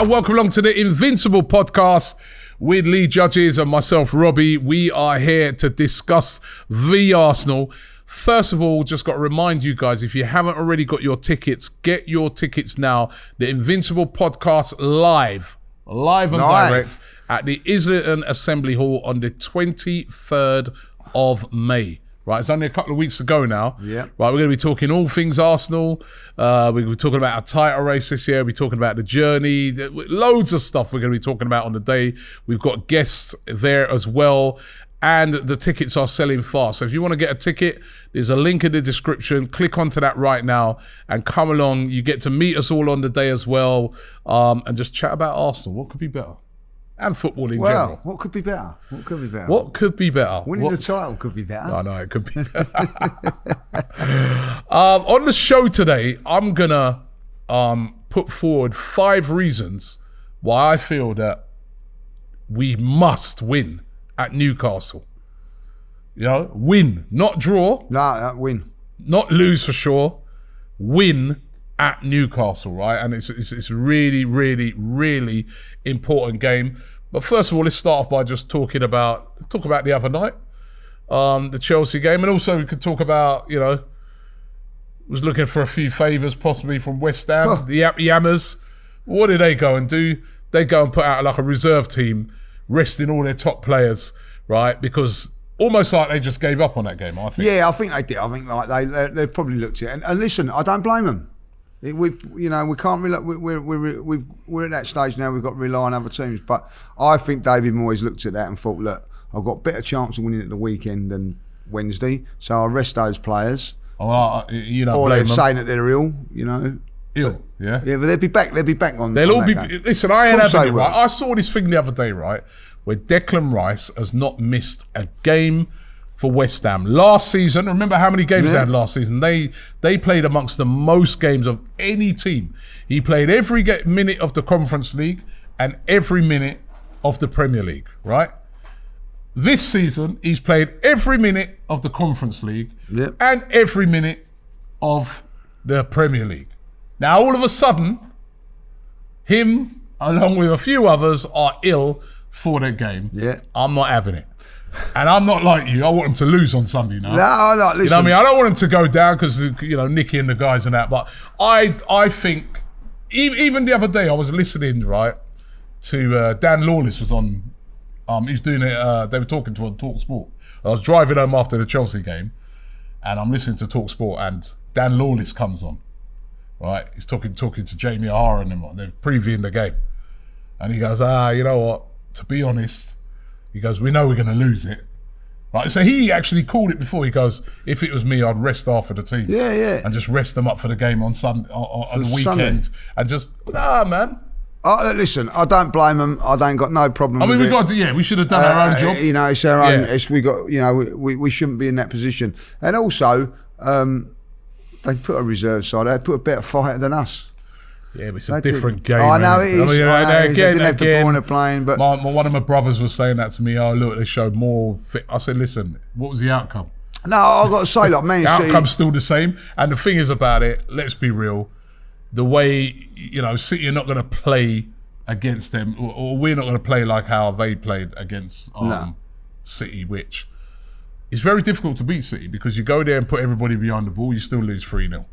and welcome along to the Invincible podcast with Lee Judges and myself, Robbie. We are here to discuss the Arsenal. First of all, just got to remind you guys, if you haven't already got your tickets, get your tickets now. The Invincible podcast live and direct at the Islington Assembly Hall on the 23rd of May. Right, it's only a couple of weeks to go now. Yeah. Right, we're going to be talking all things Arsenal. We're going to be talking about our title race this year. We're talking about the journey. Loads of stuff we're going to be talking about on the day. We've got guests there as well. And the tickets are selling fast. So if you want to get a ticket, there's a link in the description. Click onto that right now and come along. You get to meet us all on the day as well, and just chat about Arsenal. What could be better? And football in general. What could be better? What could be better? Winning the title could be better. I know, it could be better. On the show today, I'm going to put forward 5 reasons why I feel that we must win at Newcastle. You know, win, not draw. No, win. Not lose for sure. Win at Newcastle, right? And it's really, really, really important game. But first of all, let's start off by just talk about the other night, the Chelsea game, and also we could talk about, you know, was looking for a few favours possibly from West Ham, the Yammers. What did they go and do? They go and put out like a reserve team, resting all their top players, right? Because almost like they just gave up on that game, I think. Yeah, I think they did. I think like they probably looked at it. And listen, I don't blame them. We can't rely. We're at that stage now. We've got to rely on other teams. But I think David Moyes looked at that and thought, look, I've got a better chance of winning at the weekend than Wednesday, so I'll rest those players. You know, or they're saying that they're ill. You know, ill. Yeah. Yeah, but they'll be back. They'll be back on. They'll all be. Game. Listen, I ain't having it. Right? I saw this thing the other day, right, where Declan Rice has not missed a game for West Ham last season. Remember how many games they had last season? They played amongst the most games of any team. He played every minute of the Conference League and every minute of the Premier League, right? This season, he's played every minute of the Conference League and every minute of the Premier League. Now, all of a sudden, him, along with a few others, are ill for that game. Yeah. I'm not having it. And I'm not like you. I want him to lose on Sunday now. No, listen. You know what I mean? I don't want him to go down because, you know, Nicky and the guys and that. But I think, even the other day, I was listening, right, to Dan Lawless was on, he's doing it, they were talking to on Talk Sport. I was driving home after the Chelsea game and I'm listening to Talk Sport and Dan Lawless comes on, right? He's talking to Jamie O'Hara and them, they're previewing the game. And he goes, you know what, to be honest, he goes, we know we're going to lose it. Right, so he actually called it before. He goes, if it was me, I'd rest half of the team. Yeah. And just rest them up for the game on Sunday, on the weekend. Sunday. And just, man. Listen, I don't blame them. I don't got no problem with it. We should have done our own job. You know, it's our own. It's, we got, you know, we shouldn't be in that position. And also, they put a reserve side. They put a better fighter than us. Yeah, but it's a different game. I know it is. Again, didn't have the point of playing, but one of my brothers was saying that to me. Oh, look, they showed more fit. I said, listen, what was the outcome? No, I've got to say, like, Man City, the outcome's still the same. And the thing is about it, let's be real, the way, you know, City are not going to play against them, or we're not going to play like how they played against City, which is very difficult to beat City because you go there and put everybody behind the ball, you still lose 3-0.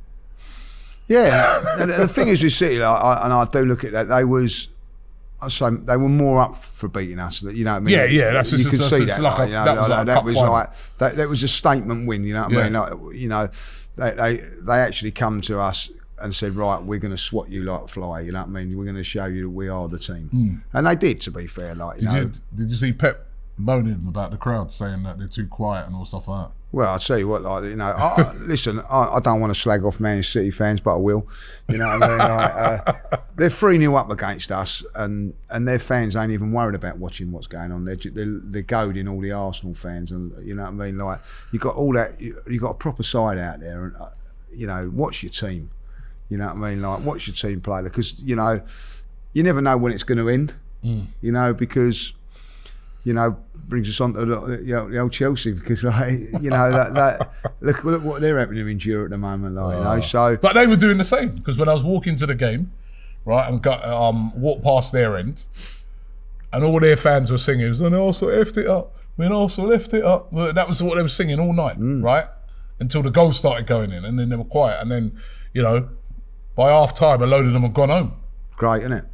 Yeah, the thing is with City, I do look at that. They were more up for beating us. You know what I mean? Yeah. That's you could see that. That was a statement win. You know what I mean? Like, you know, they actually come to us and said, right, we're going to swat you like a fly. You know what I mean? We're going to show you that we are the team. And they did, to be fair. Like, did you see Pep moaning about the crowd, saying that they're too quiet and all stuff like that? Well, I'll tell you what, like, you know, listen, I don't want to slag off Man City fans, but I will. You know what I mean? Like, they're 3-0 up against us, and their fans ain't even worried about watching what's going on. They're goading all the Arsenal fans, and you know what I mean? Like, you got all that, you got a proper side out there, and you know, watch your team. You know what I mean? Like, watch your team play, because you know, you never know when it's going to end. You know, because you know, brings us on to the old Chelsea, because like, you know, that look what they're having to endure at the moment, like, you know. So, but they were doing the same, because when I was walking to the game, right, and walked past their end, and all their fans were singing, and also effed it up, and also left it up. That was what they were singing all night, right? Until the goals started going in, and then they were quiet, and then, you know, by half time, a load of them had gone home. Great, isn't it?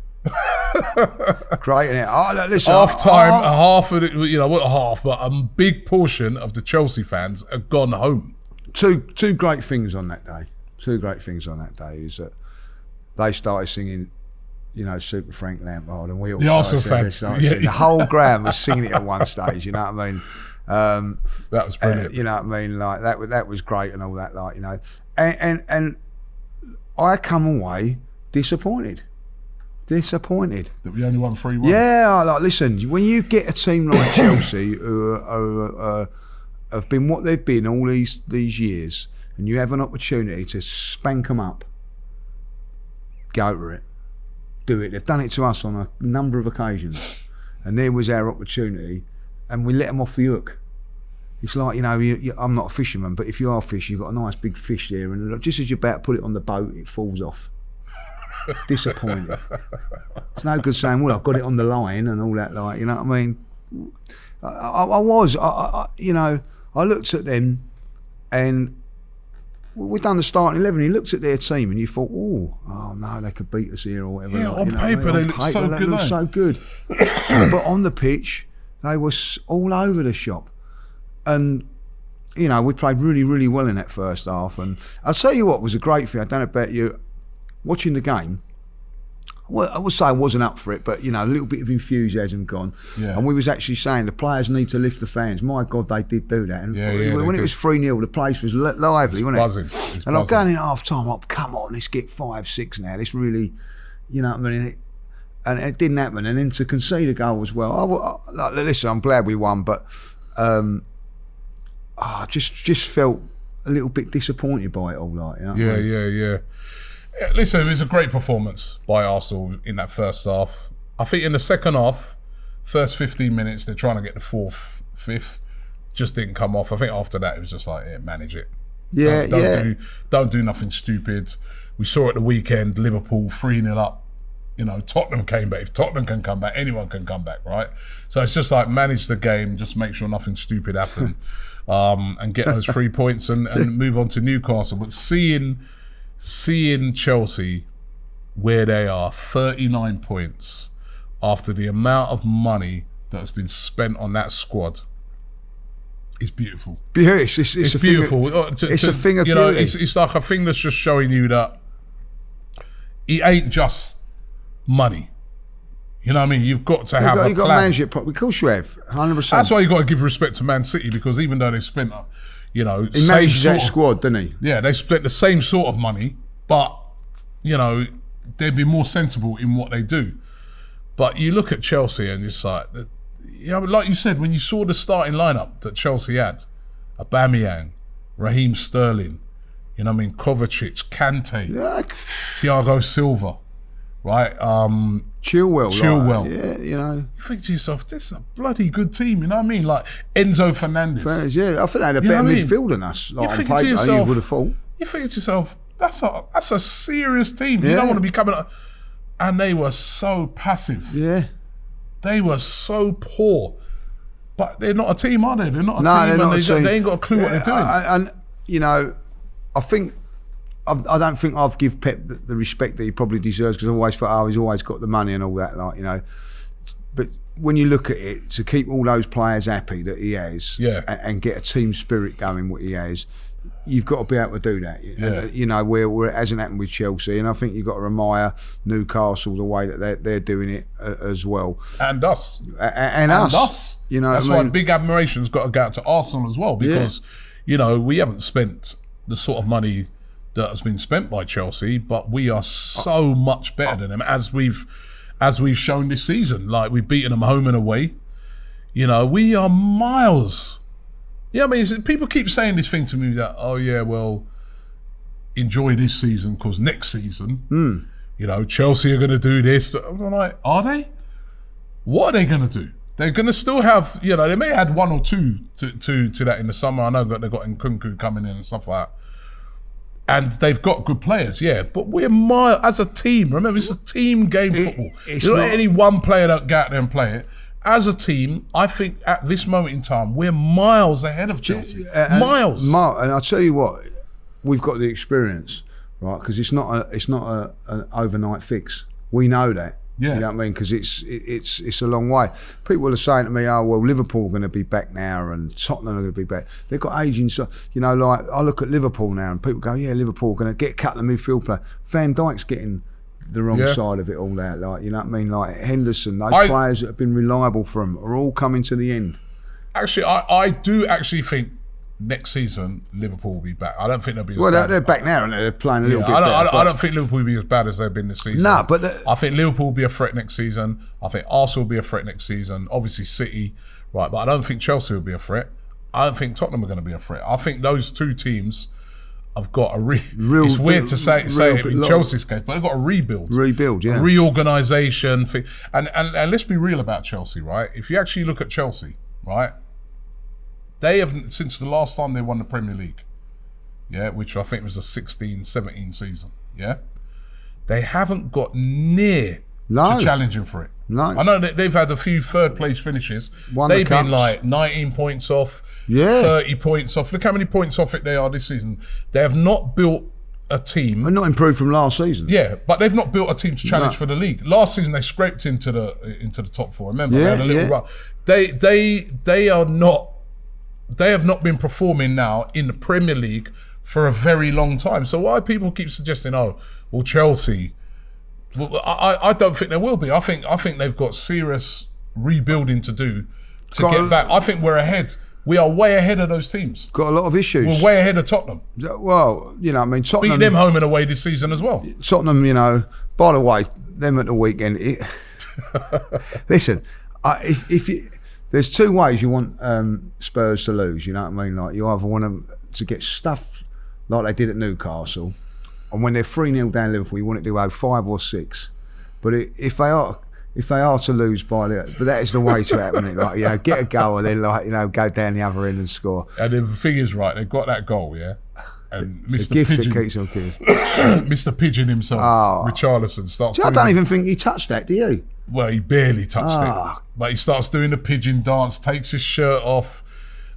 Great, isn't it? Oh, listen, half time, half of it, you know, what a half, but a big portion of the Chelsea fans had gone home. Two great things on that day. Two great things on that day is that they started singing, you know, Super Frank Lampard, and we all started singing. The whole ground was singing it at one stage. You know what I mean? That was brilliant. You know what I mean? Like that was great and all that. Like, you know, and I come away disappointed. That we only won 3-1. Yeah, like listen, when you get a team like Chelsea who have been what they've been all these years, and you have an opportunity to spank them up, go for it, do it. They've done it to us on a number of occasions, and there was our opportunity, and we let them off the hook. It's like, you know, I'm not a fisherman, but if you are a fish, you've got a nice big fish there, and just as you're about to put it on the boat, it falls off. Disappointed. It's no good saying, well, I've got it on the line and all that, like, you know what I mean? You know, I looked at them, and we've done the starting 11. You looked at their team and you thought, oh no, they could beat us here or whatever. Yeah, like, on paper they look so good. They look so good. But on the pitch, they were all over the shop. And, you know, we played really, really well in that first half. And I'll tell you what was a great thing. I don't know about you. Watching the game, well, I would say I wasn't up for it, but, you know, a little bit of enthusiasm gone. Yeah. And we was actually saying the players need to lift the fans. My God, they did do that. And when it was 3-0, the place was lively, wasn't it? And I'm going in half time, come on, let's get 5-6 now. Let's really, you know what I mean? And it didn't happen. And then to concede a goal as well. Listen, I'm glad we won, but I just felt a little bit disappointed by it all. Like, you know what I mean? Yeah. Listen, it was a great performance by Arsenal in that first half. I think in the second half, first 15 minutes, they're trying to get the fourth, fifth, just didn't come off. I think after that, it was just like, manage it. Don't do nothing stupid. We saw at the weekend, Liverpool 3-0 up. You know, Tottenham came back. If Tottenham can come back, anyone can come back, right? So it's just like, manage the game, just make sure nothing stupid happened, and get those 3 points and move on to Newcastle. But seeing Chelsea where they are, 39 points, after the amount of money that has been spent on that squad, is beautiful. It's beautiful. It's a thing of beauty. It's like a thing that's just showing you that it ain't just money. You know what I mean? You've got to have a plan. You've got to manage it properly. Of course you have, 100%. That's why you've got to give respect to Man City, because even though they spent, you know, he managed that squad, didn't he? Yeah, they spent the same sort of money, but, you know, they'd be more sensible in what they do. But you look at Chelsea and it's like, you know, like you said, when you saw the starting lineup that Chelsea had, Aubameyang, Raheem Sterling, you know what I mean, Kovacic, Kante, Thiago Silva, right? Chilwell. Yeah, you know. You think to yourself, this is a bloody good team, you know what I mean? Like Enzo Fernandez. Yeah, I think they had a better midfield than us. Like, you think to yourself, you would have thought. You think to yourself, that's a serious team. You don't want to be coming up. And they were so passive. Yeah. They were so poor. But they're not a team, are they? They're not a team. They're not a team. They ain't got a clue what they're doing. And you know, I don't think I've give Pep the respect that he probably deserves, because I always thought, he's always got the money and all that, like, you know. But when you look at it, to keep all those players happy that he has, and get a team spirit going, what he has, you've got to be able to do that. You know, where it hasn't happened with Chelsea, and I think you've got to admire Newcastle the way that they're doing it as well. And us. And us. You know, that's why big admiration's got to go out to Arsenal as well, because, you know, we haven't spent the sort of money that has been spent by Chelsea, but we are so much better than them, as we've shown this season. Like, we've beaten them home and away. You know, we are miles. Yeah, I mean, people keep saying this thing to me that, enjoy this season because next season, you know, Chelsea are going to do this. I'm like, are they? What are they going to do? They're going to still have, you know, they may have had one or two to that in the summer. I know that they've got Nkunku coming in and stuff like that. And they've got good players, yeah. But we're as a team. Remember, it's a team game football. It's not any one player that go out there and play it. As a team, I think at this moment in time, we're miles ahead of Chelsea. Miles. And I'll tell you what, we've got the experience, right? Because it's not an overnight fix. We know that. Yeah. You know what I mean? Because it's a long way. People are saying to me, "Oh well, Liverpool are going to be back now, and Tottenham are going to be back." They've got aging, so you know. Like I look at Liverpool now, and people go, "Yeah, Liverpool are going to get a couple of midfield players." Van Dijk's getting the wrong side of it all out. Like you know what I mean? Like Henderson, those players that have been reliable for him are all coming to the end. Actually, I do actually think next season Liverpool will be back. I don't think they'll be. They're back now, and they're playing a little bit better. I don't think Liverpool will be as bad as they've been this season. No, but I think Liverpool will be a threat next season. I think Arsenal will be a threat next season. Obviously City, right? But I don't think Chelsea will be a threat. I don't think Tottenham are going to be a threat. I think those two teams have got a it's weird to say it in Chelsea's case, but they've got a rebuild, yeah, reorganisation thing. And let's be real about Chelsea, right? If you actually look at Chelsea, right? They have, since the last time they won the Premier League, yeah, which I think was the 16-17 season, yeah, they haven't got near to challenging for it. No. I know that they've had a few third place finishes. They've been like 19 points off, 30 points off. Look how many points off it they are this season. They have not built a team. They're not improved from last season. Yeah, but they've not built a team to challenge for the league. Last season they scraped into the top four. Remember, they had a little run. They are not. They have not been performing now in the Premier League for a very long time. So why people keep suggesting, oh, well, Chelsea? Well, I don't think there will be. I think they've got serious rebuilding to do to get back. I think we're ahead. We are way ahead of those teams. Got a lot of issues. We're way ahead of Tottenham. Well, you know, I mean, Tottenham... Beat them home and away this season as well. Tottenham, you know, by the way, them at the weekend... Listen, if you... There's two ways you want Spurs to lose, you know what I mean? Like, you either want them to get stuffed like they did at Newcastle, and when they're 3-0 down Liverpool, you want it to go 5 or 6. But if they are to lose by but that is the way to happen it. Like, you know, get a goal and then, like, you know, go down the other end and score. And the thing is, right, they've got that goal, yeah. And Mr. The gift Pigeon, that keeps on giving. Mr. Pigeon himself, Richarlison, starts. See, I don't even think he touched that, do you? Well, he barely touched it, but he starts doing the pigeon dance, takes his shirt off,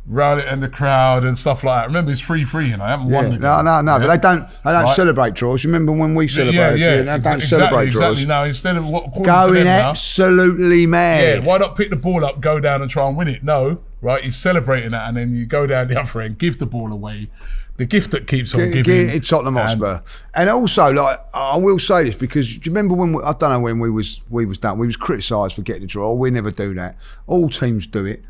round it in the crowd and stuff like that. Remember, it's 3-3, you know. I haven't won the game. No, but they don't celebrate draws. You remember when we celebrated? They don't celebrate draws. Exactly. Now, instead of going absolutely mad. Yeah, why not pick the ball up, go down and try and win it? No, right? He's celebrating that, and then you go down the other end, give the ball away. The gift that keeps on giving. It's Tottenham Hotspur. And also, like, I will say this, because do you remember when I don't know when we was done. We was criticised for getting the draw. We never do that. All teams do it,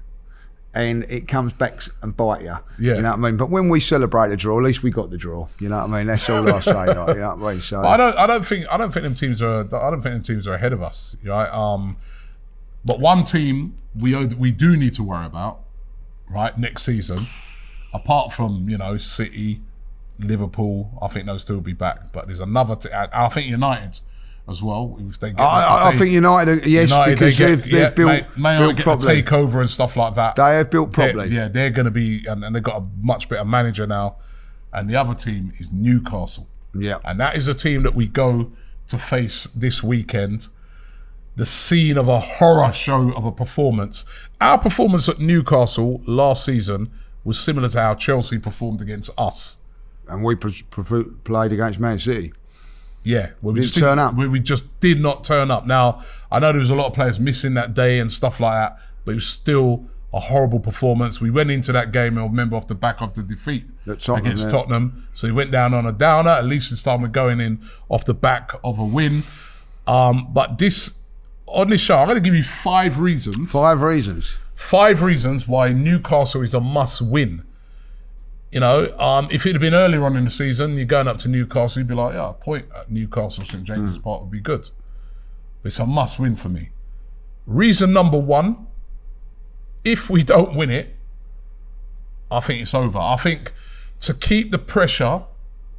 and it comes back and bite you. Yeah. You know what I mean? But when we celebrate the draw, at least we got the draw. You know what I mean? That's all I say. Like, you know what I mean? So I don't think them teams are ahead of us. Right? But one team we do need to worry about, right, next season. Apart from, you know, City, Liverpool, I think those two will be back. But there's another I think United as well. If they get I think United, yes, because they've built properly. A takeover and stuff like that. They have built properly. They're going to be, and they've got a much better manager now. And the other team is Newcastle. Yeah. And that is a team that we go to face this weekend. The scene of a horror show of a performance. Our performance at Newcastle last season was similar to how Chelsea performed against us. And we played against Man City. Yeah. We turn up. We just did not turn up. Now, I know there was a lot of players missing that day and stuff like that, but it was still a horrible performance. We went into that game, I remember, off the back of the defeat against Tottenham. So we went down on a downer. At least this time we're going in off the back of a win. But on this show, I'm going to give you 5 reasons. 5 reasons. 5 reasons why Newcastle is a must-win. You know, if it had been earlier on in the season, you're going up to Newcastle, you'd be like, yeah, a point at Newcastle St James's Park would be good. But it's a must-win for me. Reason number 1, if we don't win it, I think it's over. I think to keep the pressure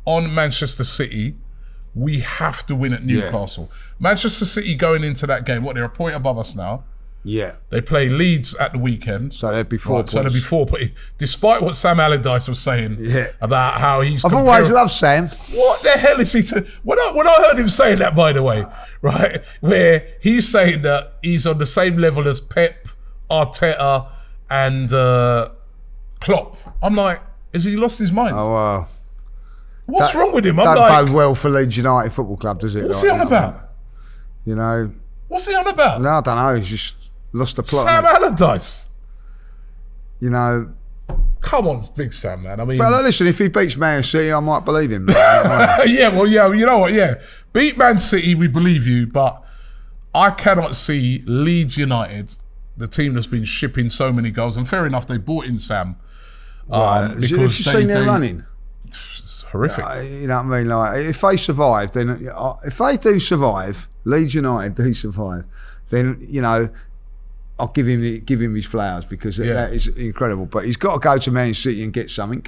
on Manchester City, we have to win at Newcastle. Yeah. Manchester City going into that game, they're a point above us now. Yeah. They play Leeds at the weekend. So there'd be 4 points. So there'd be 4 points. Despite what Sam Allardyce was saying about how he's... I've always loved Sam. What the hell is he... When I heard him saying that, by the way, right, where he's saying that he's on the same level as Pep, Arteta and Klopp. I'm like, has he lost his mind? Oh, wow. What's wrong with him? I'm don't like... bode well for Leeds United Football Club, does it? What's he on about? You know... What's he on about? No, I don't know. He's just lost the plot. Sam Allardyce. You know... Come on, big Sam, man. I mean... But listen, if he beats Man City, I might believe him. Yeah, well, yeah, you know what, yeah. Beat Man City, we believe you, but I cannot see Leeds United, the team that's been shipping so many goals, and fair enough, they bought in Sam. Because have you seen their running? It's horrific. You know what I mean? Like, if they survive, then... If they do survive, Leeds United do survive, then, you know... I'll give him his flowers because that is incredible. But he's got to go to Man City and get something.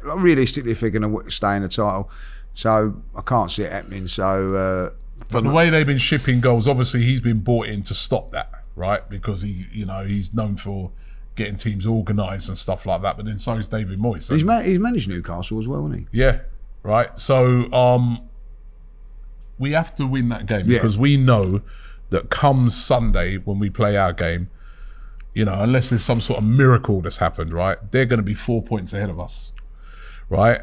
Realistically, if they're going to stay in the title, so I can't see it happening. So, but the way they've been shipping goals, obviously he's been brought in to stop that, right? Because he's known for getting teams organised and stuff like that. But then so is David Moyes. He's managed Newcastle as well, hasn't he? Yeah, right. So we have to win that game because we know that comes Sunday when we play our game, unless there's some sort of miracle that's happened, right? They're going to be 4 points ahead of us, right?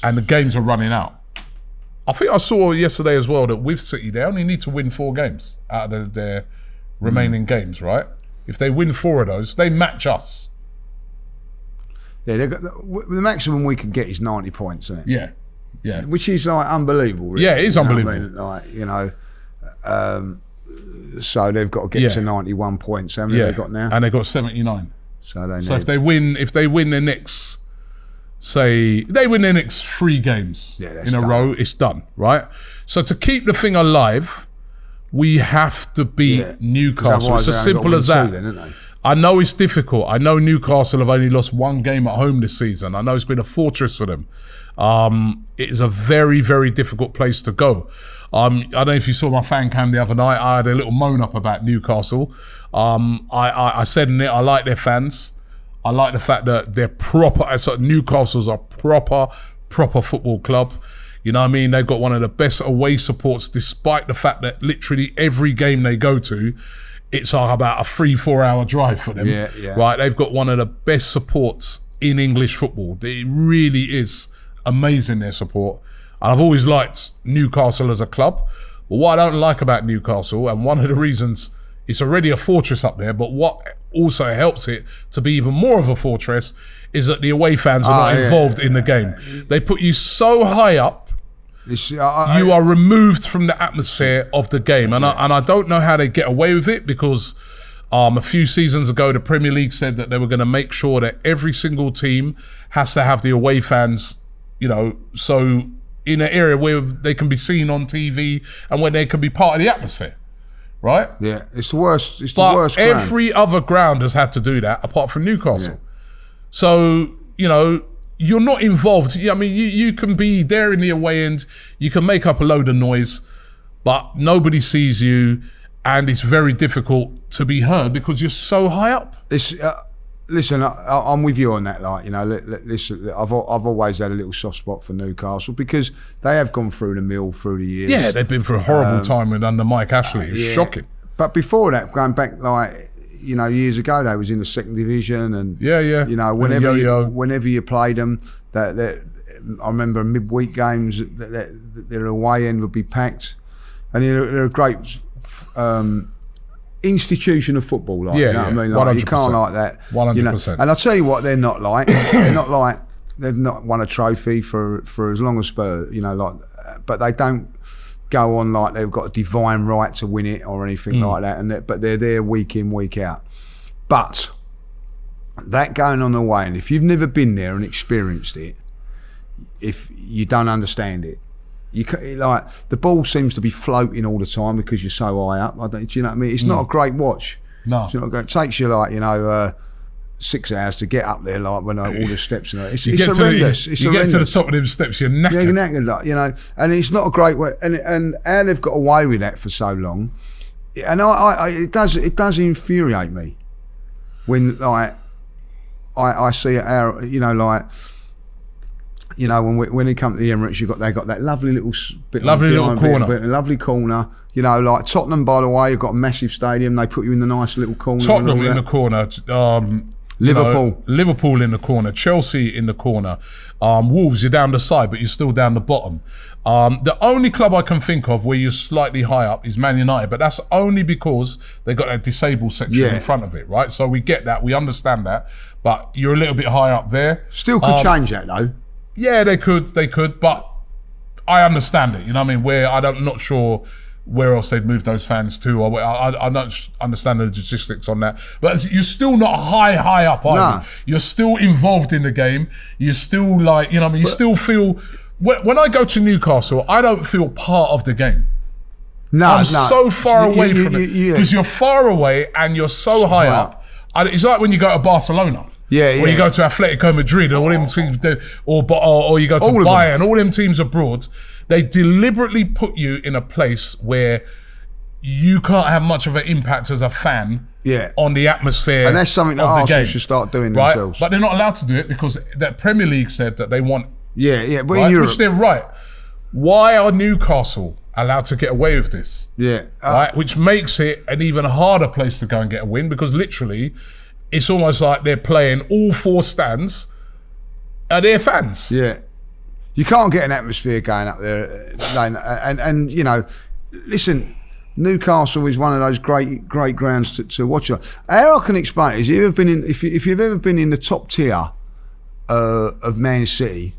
And the games are running out. I think I saw yesterday as well that with City, they only need to win 4 games out of their remaining games, right? If they win 4 of those, they match us. Yeah, the maximum we can get is 90 points, isn't it? Yeah. Which is like unbelievable. Really. Yeah, it is unbelievable. I mean? So they've got to get to 91 points. How many have they got now? And they've got 79. So if they win their next, say they win their next 3 games in a row, it's done, right? So to keep the thing alive, we have to beat Newcastle. It's as simple as that. I know it's difficult. I know Newcastle have only lost 1 game at home this season. I know it's been a fortress for them. It is a very, very difficult place to go. I don't know if you saw my fan cam the other night. I had a little moan up about Newcastle. I said in it, I like their fans. I like the fact that they're proper. So Newcastle's a proper football club. You know what I mean? They've got one of the best away supports, despite the fact that literally every game they go to, it's about a 3-4 hour drive for them. Right? They've got one of the best supports in English football. It really is amazing, their support. And I've always liked Newcastle as a club. But what I don't like about Newcastle, and one of the reasons it's already a fortress up there, but what also helps it to be even more of a fortress is that the away fans are not involved in the game. They put you so high up, you are removed from the atmosphere of the game. And I don't know how they get away with it, because a few seasons ago, the Premier League said that they were going to make sure that every single team has to have the away fans, so in an area where they can be seen on TV and where they can be part of the atmosphere, right? Yeah, it's the worst. It's the worst ground. Every other ground has had to do that apart from Newcastle. So, you're not involved. I mean, you can be there in the away end, you can make up a load of noise, but nobody sees you, and it's very difficult to be heard because you're so high up. Listen, I'm with you on that. Listen, I've always had a little soft spot for Newcastle because they have gone through the mill through the years. Yeah, they've been through a horrible time under Mike Ashley. It was shocking. But before that, going back years ago, they was in the 2nd division, and whenever you played them, that I remember midweek games, their away end would be packed, and they're a great institution of football, what I mean? You can't like that. 100%. And I'll tell you what they're not like. They've not won a trophy for as long as Spurs, but they don't go on like they've got a divine right to win it or anything like that. But they're there week in, week out. But that going on the way, and if you've never been there and experienced it, if you don't understand it, the ball seems to be floating all the time because you're so high up. Do you know what I mean? It's not a great watch. No, it takes you 6 hours to get up there, when all the steps. It's horrendous. You get to the top of them steps, you're knackered. You're knackered, and it's not a great way. And how they've got away with that for so long And it does infuriate me when like I see our, you know, like, you know, when they come to the Emirates, they got that lovely little bit, lovely corner. You know, like Tottenham, by the way, you've got a massive stadium. They put you in the nice little corner. Tottenham in the corner. Liverpool in the corner. Chelsea in the corner. Wolves, you're down the side, but you're still down the bottom. The only club I can think of where you're slightly high up is Man United, but that's only because they got a disabled section in front of it, right? So we get that, we understand that, but you're a little bit high up there. Still could change that though. Yeah, they could, but I understand it. You know what I mean? Where I'm not sure where else they'd move those fans to, or I don't understand the logistics on that. But you're still not high up, are you? You're still involved in the game. You're still like, you know what I mean? You still feel, when I go to Newcastle, I don't feel part of the game. I'm so far away from it. Because you're far away and you're so high up. It's like when you go to Barcelona. Or you go to Atletico Madrid, or all them teams do, or you go to Bayern, all them teams abroad. They deliberately put you in a place where you can't have much of an impact as a fan on the atmosphere. And that's something that Arsenal should start doing themselves. But they're not allowed to do it because the Premier League said that they want. But in Europe, which they're right. Why are Newcastle allowed to get away with this? Right, which makes it an even harder place to go and get a win, because literally, it's almost like they're playing all four stands are their fans. You can't get an atmosphere going up there, and you know, listen, Newcastle is one of those great grounds to watch. How I can explain it is, if you've ever been in the top tier of Man City,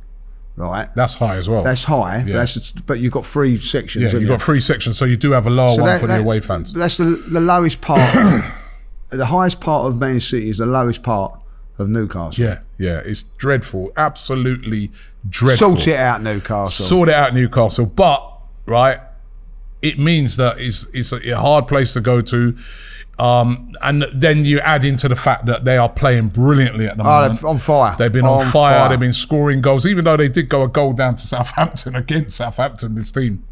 right? That's high as well. That's high. But you've got 3 sections. You've got 3 sections, so you do have a lower one for the away fans. That's the lowest part. The highest part of Man City is the lowest part of Newcastle. It's dreadful, absolutely dreadful. Sort it out, Newcastle. Sort it out, Newcastle. But it means that it's a hard place to go to, and then you add into the fact that they are playing brilliantly at the moment. They're on fire. They've been on fire. They've been scoring goals, even though they did go a goal down to Southampton against Southampton. This team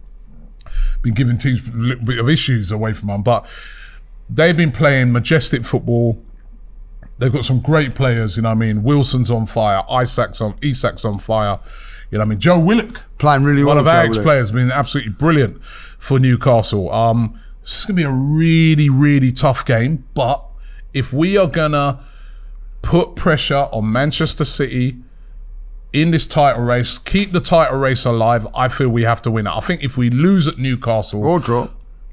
been giving teams a little bit of issues away from them, but they've been playing majestic football. They've got some great players, you know what I mean? Wilson's on fire, Isak's on fire. You know what I mean? Joe Willock, playing really well. One of our ex-players, been absolutely brilliant for Newcastle. This is going to be a really, really tough game, but if we are going to put pressure on Manchester City in this title race, keep the title race alive, I feel we have to win it. I think if we lose at Newcastle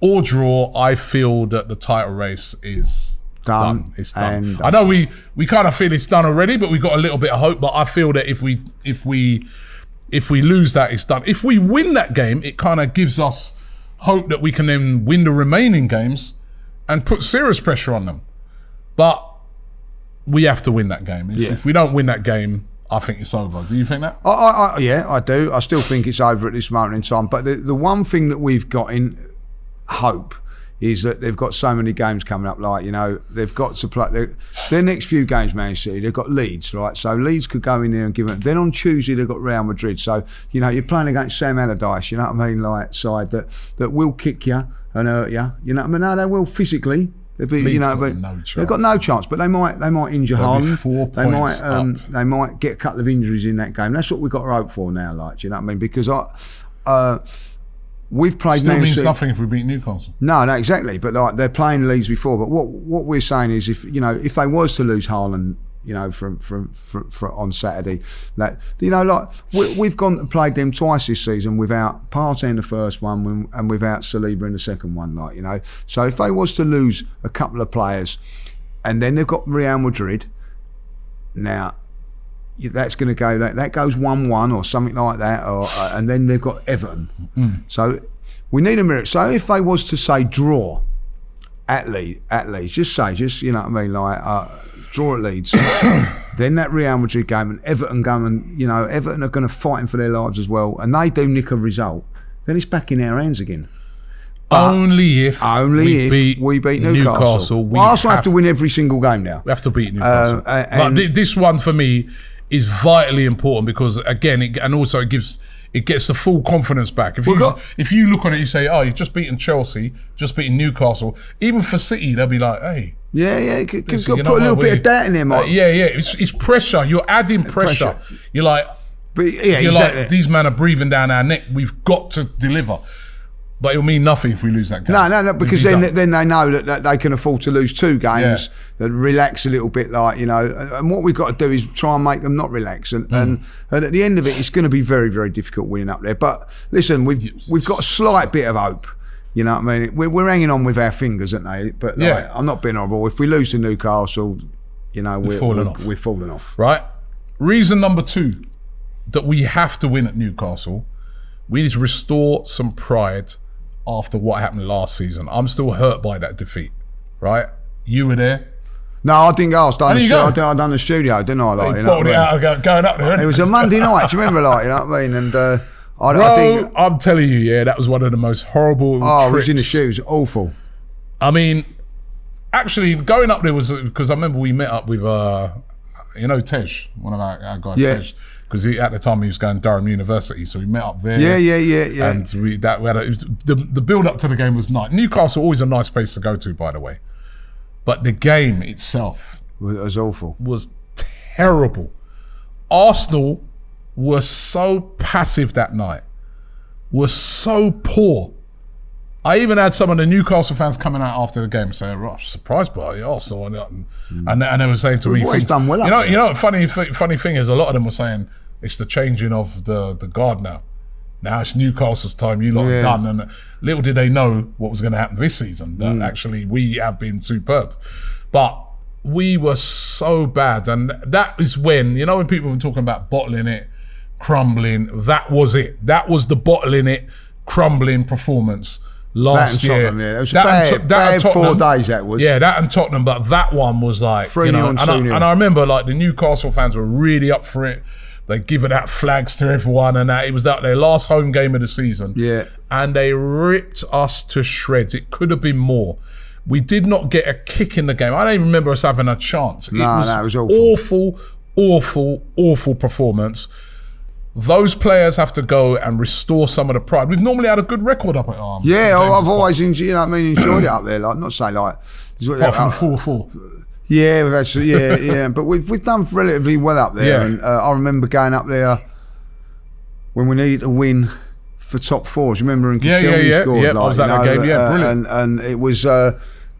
or draw, I feel that the title race is done. It's done. I know we kind of feel it's done already, but we got a little bit of hope. But I feel that if we lose that, it's done. If we win that game, it kind of gives us hope that we can then win the remaining games and put serious pressure on them. But we have to win that game. If we don't win that game, I think it's over. Do you think that? I do. I still think it's over at this moment in time. But the one thing that we've got in hope is that they've got so many games coming up. Like, you know, they've got to play their next few games. Man City, they've got Leeds, right? So Leeds could go in there and give it. Then on Tuesday they've got Real Madrid. So, you know, you're playing against Sam Allardyce, you know what I mean, like side that will kick you and hurt you. You know what I mean? No, they will physically. They've got no chance, but they might injure Haaland. They might get a couple of injuries in that game. That's what we've got to hope for now. Like, do you know what I mean? Because we've played. Still means nothing if we beat Newcastle. No, exactly. But like, they're playing Leeds before. But what we're saying is, if they was to lose Haaland, you know, from on Saturday, that, you know, like we've gone and played them twice this season without Partey in the first one and without Saliba in the second one. Like, you know, so if they was to lose a couple of players, and then they've got Real Madrid now. That's going to go. That goes 1-1 or something like that, and then they've got Everton. So we need a miracle. So if they was to say draw at Leeds, just you know what I mean, like draw at Leeds, then that Real Madrid game and Everton go, and you know Everton are going to fight for their lives as well, and they do nick a result, then it's back in our hands again. But only if we beat Newcastle. We also have to win every single game now. We have to beat Newcastle. But this one for me is vitally important because again, it gets the full confidence back. If you look on it, you say, "Oh, you've just beaten Chelsea, just beaten Newcastle." Even for City, they'll be like, "Hey, yeah, you got to put a little bit of doubt in there, Mike." It's pressure. You're adding pressure. You're like, like these men are breathing down our neck. We've got to deliver. But it'll mean nothing if we lose that game. No, because then they know that they can afford to lose 2 games, that relax a little bit, like, you know. And what we've got to do is try and make them not relax. And at the end of it, it's going to be very, very difficult winning up there. But listen, we've got a slight bit of hope. You know what I mean? We're hanging on with our fingers, aren't they? But like, I'm not being horrible. If we lose to Newcastle, you know, we're falling off. Right. Reason number 2 that we have to win at Newcastle, we need to restore some pride after what happened last season. I'm still hurt by that defeat, right? You were there. No, I didn't go. I done the studio, didn't I? Like, you bottled it out going up there. It was a Monday night. Do you remember? Like, you know what I mean? And I'm telling you, that was one of the most horrible. I was in the shoes. Awful. I mean, actually, going up there was because I remember we met up with, Tej, one of our guys, Tej. Because at the time he was going to Durham University, so we met up there. Yeah. And the build up to the game was nice. Newcastle always a nice place to go to, by the way, but the game itself was awful. Was terrible. Arsenal were so passive that night. Were so poor. I even had some of the Newcastle fans coming out after the game saying, "I'm surprised by Arsenal," and they were saying to me, "He's done well." You know, funny thing is, a lot of them were saying it's the changing of the guard now. Now it's Newcastle's time. You lot are done, and little did they know what was going to happen this season. That actually we have been superb, but we were so bad, and that is when when people were talking about bottling it, crumbling. That was it. That was the bottling it, crumbling performance. Last year, Tottenham, it was bad 4 days. That was that and Tottenham, but that one was like 3-0 and I remember like the Newcastle fans were really up for it. They given out flags to everyone, and that it was their last home game of the season. Yeah, and they ripped us to shreds. It could have been more. We did not get a kick in the game. I don't even remember us having a chance. It was awful performance. Those players have to go and restore some of the pride. We've normally had a good record up at Arm. Yeah, I've always enjoyed it up there. Like, not say like apart from 4-4. Yeah, we've actually, but we've done relatively well up there. And I remember going up there when we needed to win for top 4. Do you remember? And scored. I was at that game. Brilliant. And it was.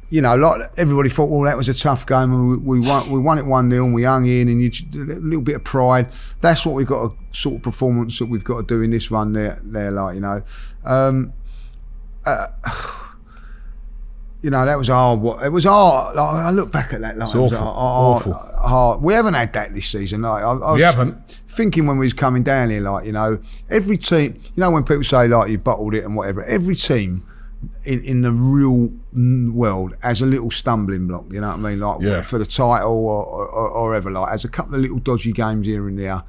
Like everybody thought, well, that was a tough game, and we won it 1-0, and we hung in, and a little bit of pride. That's what we've got, a sort of performance that we've got to do in this one. There, like that was hard. It was hard. Like, I look back at that, like, it was awful. Hard. We haven't had that this season. Like we haven't. Thinking when we was coming down here, like every team. When people say like you bottled it and whatever, every team in the real world as a little stumbling block, you know what I mean? Like for the title or ever, like as a couple of little dodgy games here and there.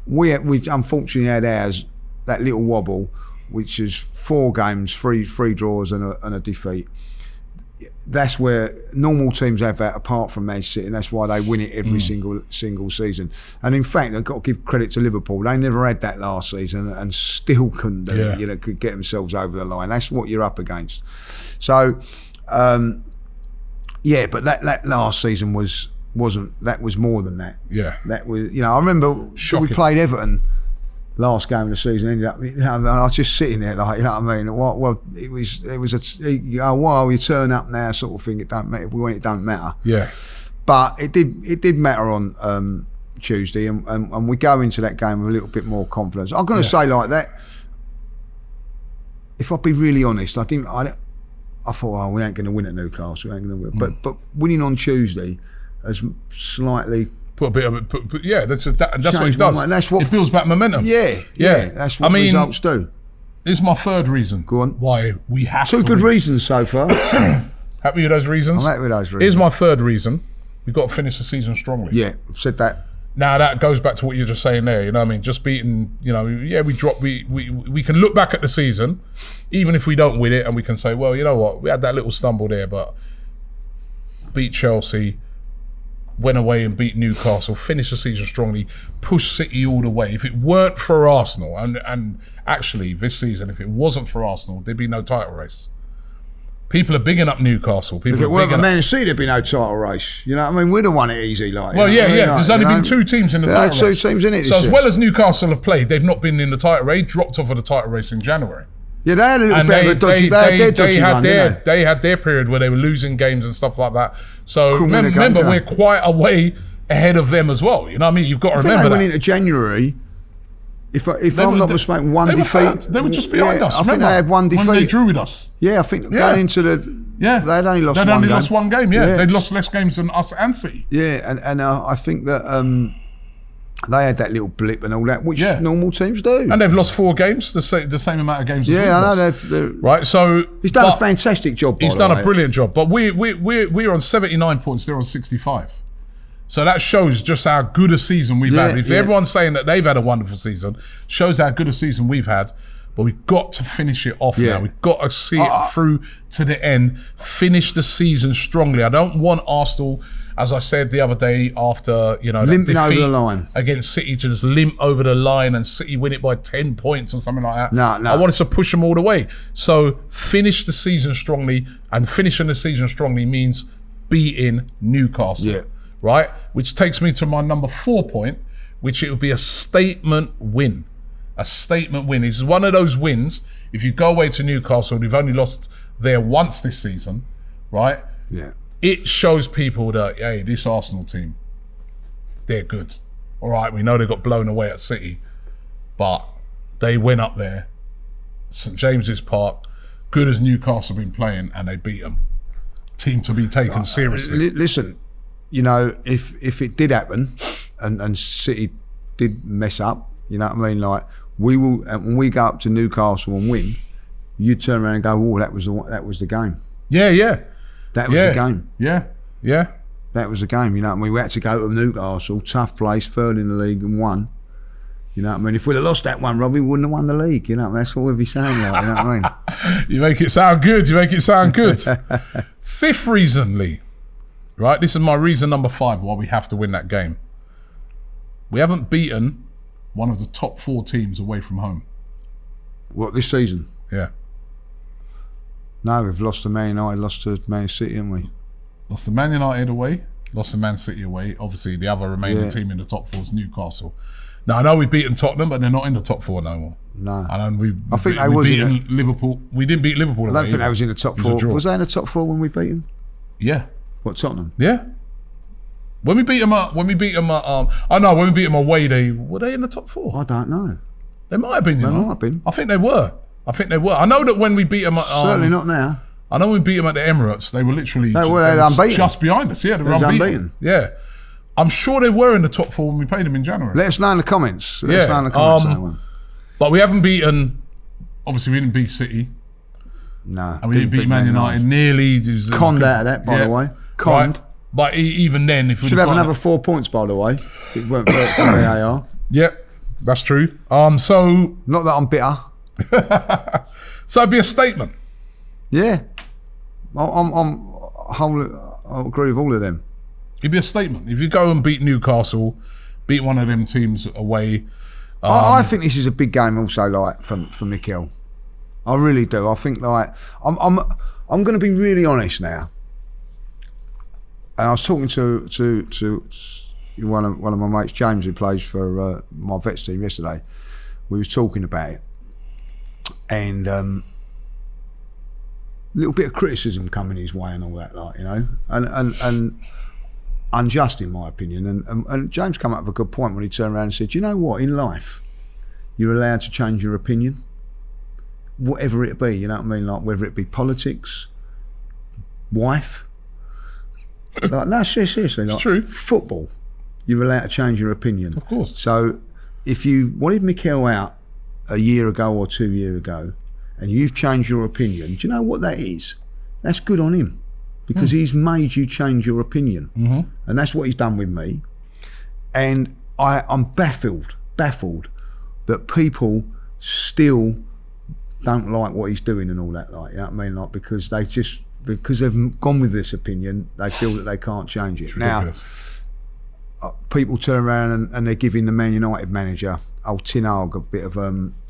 We unfortunately had ours, that little wobble, which is 4 games, three draws and a defeat. That's where normal teams have that, apart from Man City, and that's why they win it every single season. And in fact, I've got to give credit to Liverpool. They never had that last season and still couldn't do it. Could get themselves over the line. That's what you're up against. So, but that last season wasn't. That was more than that. Yeah, that was. I remember we played Everton. Last game of the season ended up. I was just sitting there, like, you know what I mean. Well, it was you turn up now, sort of thing. It don't matter. If we win, it don't matter. Yeah, but it did matter on Tuesday, and we go into that game with a little bit more confidence. I'm going to say like that. If I'd be really honest, I thought, we ain't going to win at Newcastle. We ain't going to win. But winning on Tuesday has slightly. Put a bit of it, that's what it does. That's what it builds back momentum. Yeah. That's what results do. This is my 3rd reason. Go on. Why we have 2 good reasons so far. Happy with those reasons? I'm happy with those reasons. Here's my 3rd reason. We've got to finish the season strongly. Yeah, I've said that. Now that goes back to what you're just saying there. You know what I mean? Just beating. We dropped. We can look back at the season, even if we don't win it, and we can say, well, you know what? We had that little stumble there, but beat Chelsea. went away and beat Newcastle, finished the season strongly, pushed City all the way. If it weren't for Arsenal, and actually this season, if it wasn't for Arsenal, there'd be no title race. People are bigging up Newcastle. People if it weren't for Man City, there'd be no title race. You know what I mean? We'd have won it easy. Like, well, yeah. Like, There's only been 2 teams in the title race. 2 teams in it. So as well as Newcastle have played, they've not been in the title race. Dropped off of the title race in January. Yeah, they had a little bit of a dodgy they had their period where they were losing games and stuff like that. So remember, we're quite a way ahead of them as well. You know what I mean? You've got to remember they that. went into January. If I'm not mistaken, one defeat. They were just behind us. I think they had one defeat when they drew with us. Yeah, I think going into the they had only lost one game. Yeah, they'd lost less games than us and City. Yeah, and I think that they had that little blip and all that, which normal teams do. And they've lost 4 games, the same amount of games. Yeah, I know right. So he's done a fantastic job. He's done a brilliant job. But we're on 79 points. They're on 65. So that shows just how good a season we've had. If everyone's saying that they've had a wonderful season, shows how good a season we've had. But we've got to finish it off now. We've got to see it through to the end. Finish the season strongly. I don't want Arsenal, as I said the other day after limping over the line against City, to just limp over the line and City win it by 10 points or something like that. No. I wanted to push them all the way. So finish the season strongly, and finishing the season strongly means beating Newcastle. Yeah. Right? Which takes me to my number 4 point, which it would be a statement win. A statement win. It's one of those wins. If you go away to Newcastle, they've only lost there once this season, right? Yeah. It shows people that, hey, this Arsenal team, they're good. All right, we know they got blown away at City, but they went up there, St James's Park, good as Newcastle been playing, and they beat them. Team to be taken seriously. Listen, if it did happen, and City did mess up, you know what I mean? Like, we will, when we go up to Newcastle and win, you turn around and go, "Oh, that was the game." Yeah. That was the game. Yeah. That was the game. You know what I mean? We had to go to Newcastle, tough place, 3rd in the league, and won. You know what I mean? If we'd have lost that one, Robbie, we wouldn't have won the league. You know what I mean? That's what we'd be saying. Like, you know what I mean? You make it sound good. 5th reason, Lee. Right? This is my reason number 5 why we have to win that game. We haven't beaten one of the top 4 teams away from home. What, this season? Yeah. No, we've lost to Man United, lost to Man City, haven't we? Lost to Man United away, lost to Man City away. Obviously, the other remaining team in the top 4 is Newcastle. Now, I know we've beaten Tottenham, but they're not in the top 4 no more. No. And I think they was in Liverpool. We didn't beat Liverpool. I don't think they was in the top 4. Was they in the top 4 when we beat them? Yeah. What, Tottenham? Yeah. When we beat them when we beat them away, were they in the top 4? I don't know. They might have been. They might have been. I think they were. I know that when we beat them at certainly not now. I know when we beat them at the Emirates, they were literally unbeaten. Just behind us. Yeah, they were unbeaten. Yeah. I'm sure they were in the top 4 when we played them in January. Let us know in the comments. But we haven't beaten. Obviously, we didn't beat City. No. And we didn't beat Man United. Nearly. Conned out of that, by the way. Conned. Right. But even then, if we should have another 4 points, by the way. If it weren't for VAR. Yeah, that's true. So not that I'm bitter. So it'd be a statement. Yeah, I agree with all of them. It'd be a statement if you go and beat Newcastle, beat one of them teams away. I think this is a big game, also, like for Mikel. I really do. I think like I'm going to be really honest now. And I was talking to one of my mates, James, who plays for my vets team yesterday. We was talking about it, and a little bit of criticism coming his way and all that, like, you know, and unjust in my opinion. And James came up with a good point when he turned around and said, "You know what? In life, you're allowed to change your opinion, whatever it be. You know what I mean? Like whether it be politics, wife." Like, no, seriously, like, it's true. Football, you're allowed to change your opinion. Of course. So if you wanted Mikel out a year ago or 2 years ago, and you've changed your opinion, do you know what that is? That's good on him, because he's made you change your opinion. Mm-hmm. And that's what he's done with me. And I'm baffled that people still don't like what he's doing and all that, like, you know what I mean? Like, because they've gone with this opinion, they feel that they can't change it. Now, people turn around and they're giving the Man United manager, Tin Hag, a bit of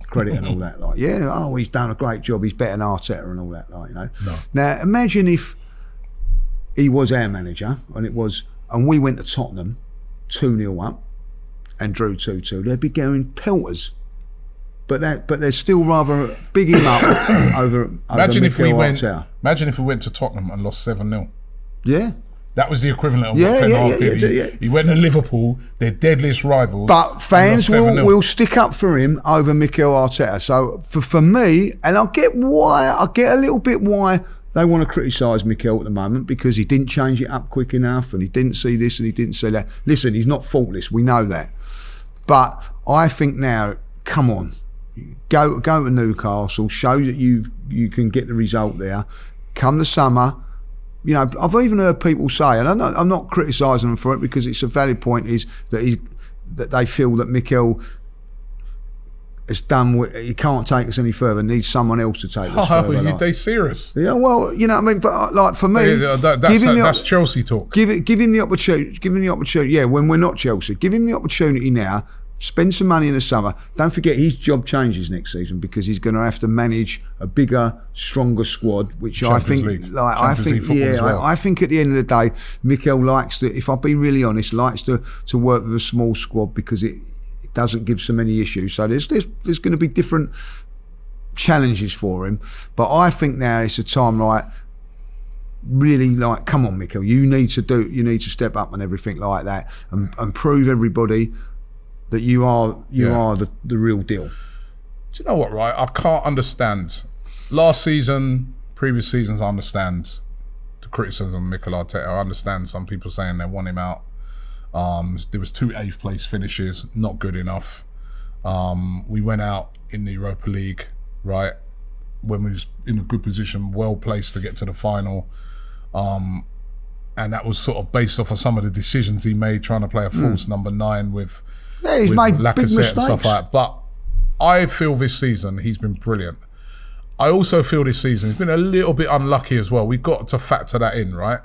credit and all that. Like, he's done a great job. He's better than Arteta and all that. Like, you know. No. Now imagine if he was our manager and we went to Tottenham 2-0 up and drew 2-2. They'd be going pelters. But they're still rather big him up over Imagine if we went. Arteta. Imagine if we went to Tottenham and lost 7-0. Yeah. That was the equivalent of what Ten Hag did. He went to Liverpool, their deadliest rivals. But fans will stick up for him over Mikel Arteta. So for me, and I get a little bit why they want to criticise Mikel at the moment, because he didn't change it up quick enough and he didn't see this and he didn't see that. Listen, he's not faultless, we know that. But I think now, come on, go to Newcastle, show that you can get the result there. Come the summer. You know, I've even heard people say, and I'm not criticising them for it because it's a valid point, is that they feel that Mikel has done. He can't take us any further. Needs someone else to take us further. Are they serious? Yeah, well, you know what I mean. But like for me, that's Chelsea talk. Give him the opportunity. Give him the opportunity. Yeah, when we're not Chelsea, give him the opportunity now. Spend some money in the summer. Don't forget his job changes next season because he's going to have to manage a bigger, stronger squad. Which Champions I League. think, I think at the end of the day, Mikel likes to. If I'll be really honest, likes to work with a small squad because it doesn't give so many issues. So there's going to be different challenges for him. But I think now it's a time really like, come on, Mikel, you need to step up and everything like that and prove everybody that you are the real deal. Do you know what, right? I can't understand. Last season, previous seasons, I understand the criticism of Mikel Arteta. I understand some people saying they want him out. There was 2 8th place finishes, not good enough. We went out in the Europa League, right, when we was in a good position, well placed to get to the final. And that was sort of based off of some of the decisions he made, trying to play a false number 9 with he's made big mistakes and stuff like that. But I feel this season he's been brilliant. I also feel this season he's been a little bit unlucky as well. We've got to factor that in, right?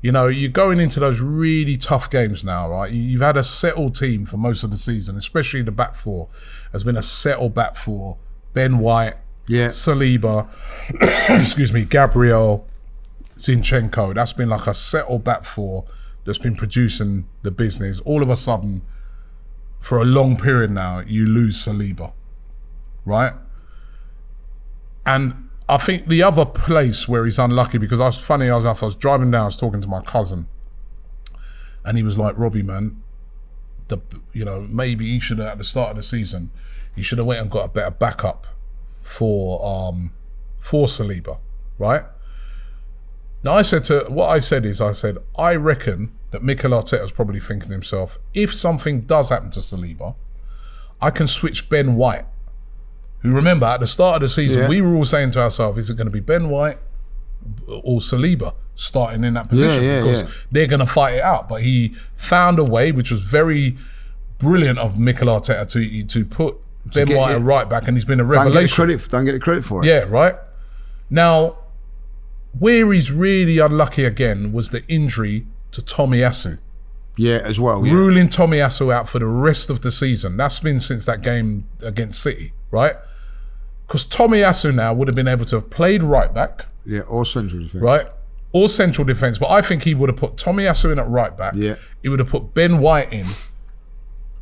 You know, you're going into those really tough games now, right? You've had a settled team for most of the season, especially the back four has been a settled back four. Ben White, Saliba, excuse me, Gabriel, Zinchenko. That's been like a settled back four that's been producing the business. All of a sudden, for a long period now, you lose Saliba, right? And I think the other place where he's unlucky, because I was driving down, I was talking to my cousin, and he was like, Robbie, man, maybe he should have, at the start of the season, he should have went and got a better backup for Saliba, right? Now I said, I reckon that Mikel Arteta's probably thinking to himself, if something does happen to Saliba, I can switch Ben White, who, remember, at the start of the season, we were all saying to ourselves, is it going to be Ben White or Saliba starting in that position? Because they're going to fight it out. But he found a way, which was very brilliant of Mikel Arteta to put Ben White at right back, and he's been a revelation. Don't get the credit for it. Yeah, right? Now, where he's really unlucky again was the injury to Tomiyasu. Yeah, as well. Yeah. Ruling Tomiyasu out for the rest of the season. That's been since that game against City, right? Because Tomiyasu now would have been able to have played right back. Yeah, or central defence. Right? Or central defence. But I think he would have put Tomiyasu in at right back. Yeah. He would have put Ben White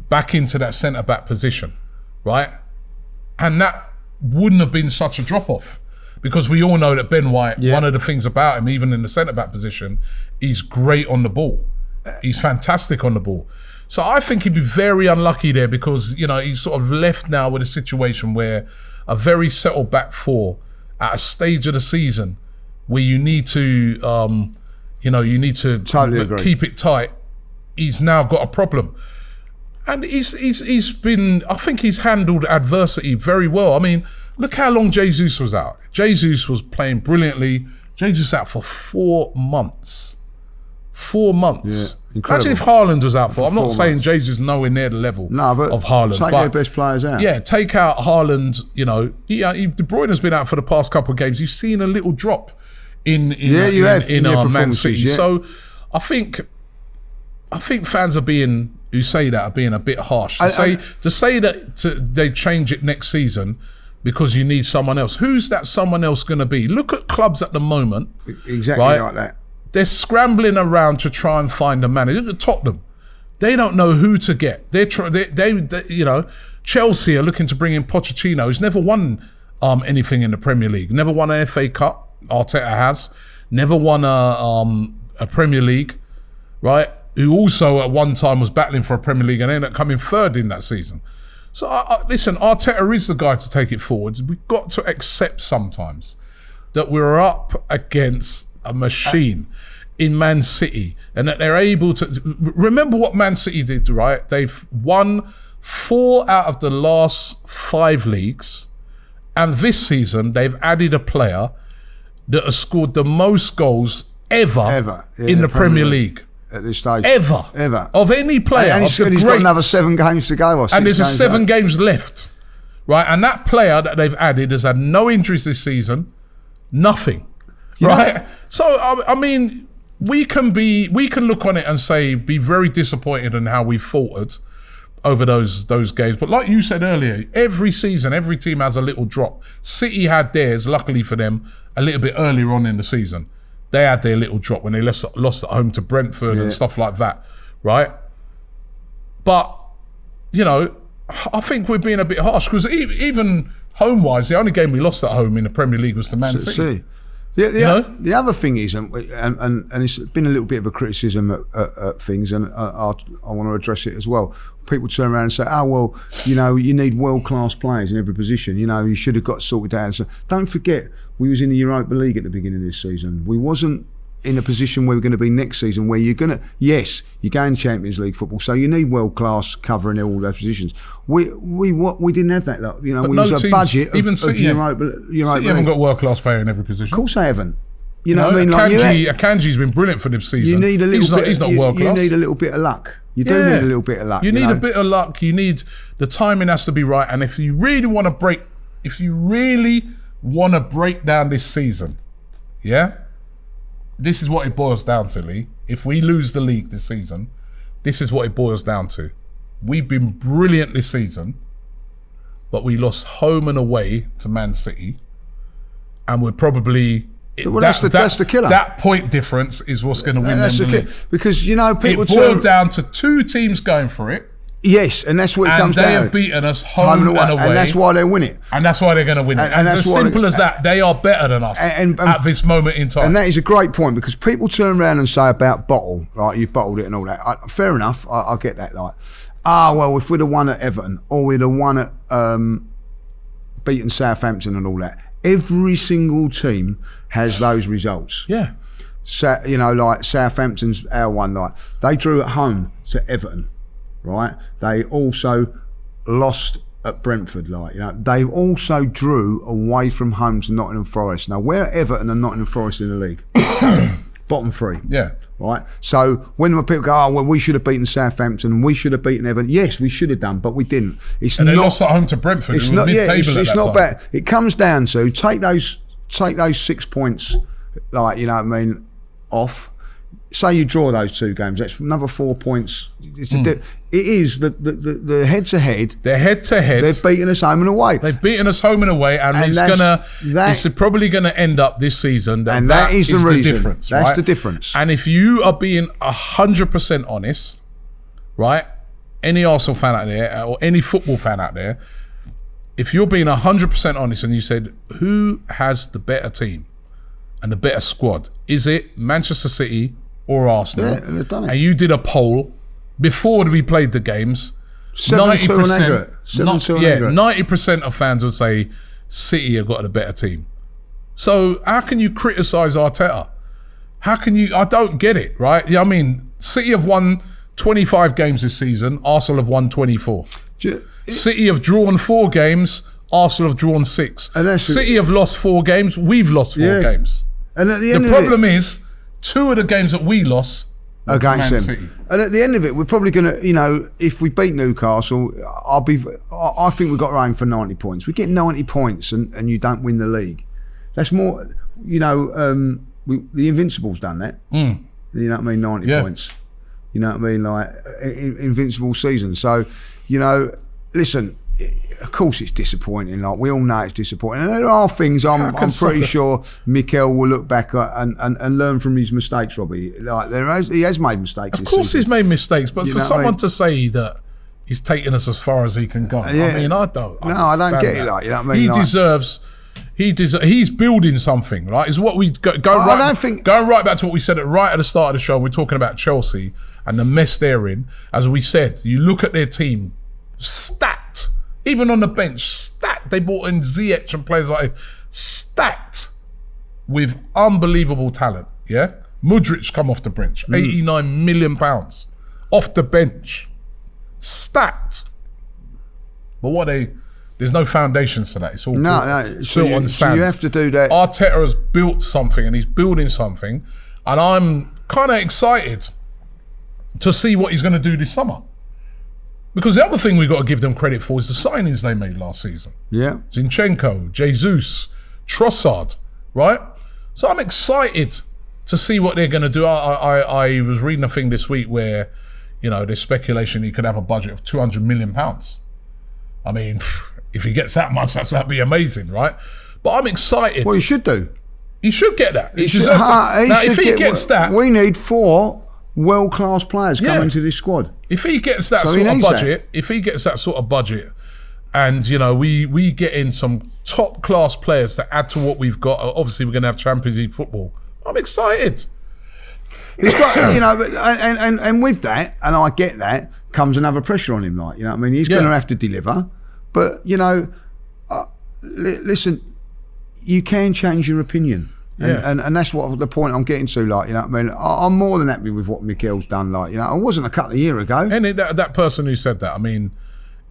back into that centre back position, right? And that wouldn't have been such a drop-off. Because we all know that Ben White, one of the things about him, even in the centre-back position, he's great on the ball. He's fantastic on the ball. So I think he'd be very unlucky there because, he's sort of left now with a situation where a very settled back four at a stage of the season where you need to, totally keep it tight. He's now got a problem. And he's been, I think he's handled adversity very well. I mean, look how long Jesus was out. Jesus was playing brilliantly. Jesus out for 4 months. 4 months. Yeah, incredible. Imagine if Haaland was out for I'm not saying Jesus nowhere near the level of Haaland. Take their best players out. Yeah, take out Haaland. De Bruyne has been out for the past couple of games. You've seen a little drop in Man City. Yeah. So I think I think fans are being a bit harsh. To say that they change it next season because you need someone else. Who's that someone else going to be? Look at clubs at the moment. Exactly right? like that. They're scrambling around to try and find a manager. Look at Tottenham. They don't know who to get. They Chelsea are looking to bring in Pochettino, who's never won anything in the Premier League. Never won an FA Cup. Arteta has. Never won a Premier League, right? Who also at one time was battling for a Premier League and ended up coming third in that season. So listen, Arteta is the guy to take it forward. We've got to accept sometimes that we're up against a machine in Man City and that they're able to... Remember what Man City did, right? They've won 4 out of the last 5 leagues, and this season they've added a player that has scored the most goals ever in the Premier League. At this stage. Ever. Of any player. And he's got another 7 games to go. And there's 7 games left. Right? And that player that they've added has had no injuries this season. Nothing. Right? So, I mean, we can look on it and say, be very disappointed in how we faltered over those games. But like you said earlier, every season, every team has a little drop. City had theirs, luckily for them, a little bit earlier on in the season. They had their little drop when they lost at home to Brentford and stuff like that, right? But, you know, I think we're being a bit harsh because even home-wise, the only game we lost at home in the Premier League was to Man City. The other thing is, and it's been a little bit of a criticism at things, and I want to address it as well. People turn around and say, oh, well, you know, you need world-class players in every position. You know, you should have got sorted out. So don't forget, we was in the Europa League at the beginning of this season. We wasn't in a position where we're going to be next season, where you're going to, yes, you're going Champions League football, so you need world-class covering all those positions. We didn't have that. You know, we was a budget of Europa League. City haven't got world-class player in every position. Of course they haven't. You know what I mean? Akanji's been brilliant for this season. You need a little bit. He's not world class. You need a little bit of luck. You do need a little bit of luck. You need a bit of luck. You need the timing has to be right. And if you really want to break down this season, this is what it boils down to, Lee. If we lose the league this season, this is what it boils down to. We've been brilliant this season, but we lost home and away to Man City, and we're probably... that's the killer. That point difference is what's going to win them the league. Because, you know, people... It boiled down to 2 teams going for it. Yes, and that's what it comes down to. And they have beaten us home and away. And that's why they win it. And that's why they're going to win it. And it's as simple as that. They are better than us at this moment in time. And that is a great point, because people turn around and say about bottle, right, you've bottled it and all that. Fair enough, I get that. Like, well, if we'd have won at Everton, or we'd have won at beaten Southampton and all that, every single team has those results. Yeah. So, you know, like Southampton's our one night. They drew at home to Everton, right? They also lost at Brentford, like, you know. They also drew away from home to Nottingham Forest. Now, where are Everton and Nottingham Forest in the league? Bottom 3. Yeah. Right? So when people go, oh, well, we should have beaten Southampton, we should have beaten Everton. Yes, we should have done, but we didn't. They lost at home to Brentford. It's not, it's not bad. It comes down to take those 6 points, like, you know what I mean, off. Say you draw those 2 games, that's another 4 points. It is the head-to-head. They're head-to-head. They've beaten us home and away. They've beaten us home and away, and it's probably going to end up this season. That is the reason. Difference, that's right? the difference. And if you are being 100% honest, right, any Arsenal fan out there, or any football fan out there, if you're being 100% honest and you said, who has the better team and the better squad? Is it Manchester City or Arsenal? Yeah, they've done it. And you did a poll before we played the games. 90%, 90% of fans would say City have got a better team. So how can you criticise Arteta? How can you? I don't get it, right? I mean, City have won 25 games this season. Arsenal have won 24. City have drawn 4 games. Arsenal have drawn 6. City have lost 4 games. We've lost 4 games. And at the end, the problem is 2 of the games that we lost against them. City. And at the end of it, we're probably going to, you know, if we beat Newcastle, I think we've got our aim for 90 points. We get 90 points and you don't win the league. That's more, you know, the Invincible's done that. You know what I mean? 90 points. You know what I mean? Like invincible season. So, you know, listen. Of course, it's disappointing. Like we all know, it's disappointing. And there are things I'm pretty sure Mikel will look back at and learn from his mistakes. Robbie, like he has made mistakes. Of course, he's made mistakes, but for someone to say that he's taken us as far as he can go, yeah. I mean, I don't. I don't get it. Like, you know what I mean? He deserves. He's building something, right? Is what we going right back to what we said right at the start of the show. We're talking about Chelsea and the mess they're in. As we said, you look at their team, stacked. Even on the bench, stacked. They brought in Ziyech and players like this, stacked with unbelievable talent. Yeah, Mudryk come off the bench, £89 million off the bench, stacked. But there's no foundations to that. It's all built on sand. So you have to do that. Arteta has built something, and he's building something, and I'm kind of excited to see what he's going to do this summer. Because the other thing we've got to give them credit for is the signings they made last season. Yeah. Zinchenko, Jesus, Trossard, right? So I'm excited to see what they're going to do. I was reading a thing this week where, you know, there's speculation he could have a budget of £200 million. I mean, if he gets that much, that'd be amazing, right? But I'm excited. Well, he should do. He should get that. If he gets that... We need 4 world-class players coming to this squad. If he gets that sort of budget, and you know we get in some top-class players to add to what we've got. Obviously, we're going to have Champions League football. I'm excited. He's got, you know, and with that, and I get that, comes another pressure on him. Like, you know what I mean? He's going to have to deliver. But you know, listen, you can change your opinion. And that's what the point I'm getting to, like, you know what I mean? I'm more than happy with what Mikel's done, like, you know, I wasn't a couple of years ago. And that person who said that, I mean,